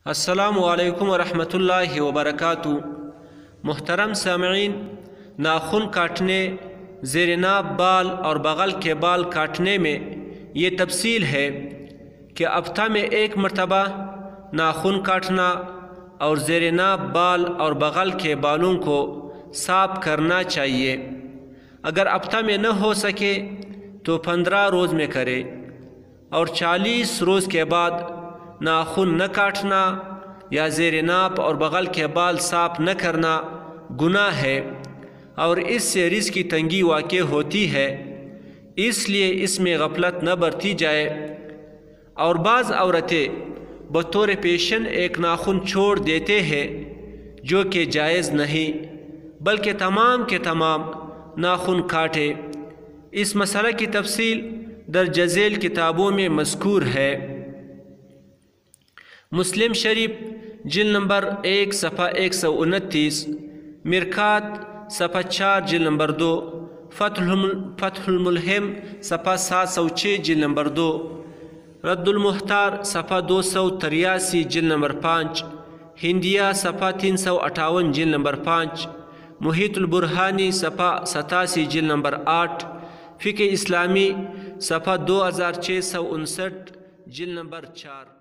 السلام علیکم ورحمۃ اللہ وبرکاتہ۔ محترم سامعین، ناخن کاٹنے، زیر ناف بال اور بغل کے بال کاٹنے میں یہ تفصیل ہے کہ ہفتہ میں 1 مرتبہ ناخن کاٹنا اور زیر ناف بال اور بغل کے بالوں کو صاف کرنا چاہیے۔ اگر ہفتہ میں نہ ہو سکے تو 15 روز میں کرے، اور 40 روز کے بعد ناخن نہ کاٹنا یا زیر ناف اور بغل کے بال صاف نہ کرنا گناہ ہے، اور اس سے رزق کی تنگی واقع ہوتی ہے، اس لیے اس میں غفلت نہ برتی جائے۔ اور بعض عورتیں بطور پیشن ایک ناخن چھوڑ دیتے ہیں، جو کہ جائز نہیں، بلکہ تمام کے تمام ناخن کاٹے۔ اس مسئلہ کی تفصیل درج ذیل کتابوں میں مذکور ہے۔ مسلم شریف جلد نمبر 1 صفحہ 129، مرکات صفحہ 4 جلد نمبر 2، فتح الملہم صفحہ 706 جلد نمبر 2، رد المختار صفحہ 283 جلد نمبر 5، ہندیہ صفحہ 358 جلد نمبر 5، محیط البرہانی صفحہ 87 جلد نمبر 8، فقہ اسلامی صفحہ 2659 جلد نمبر 4۔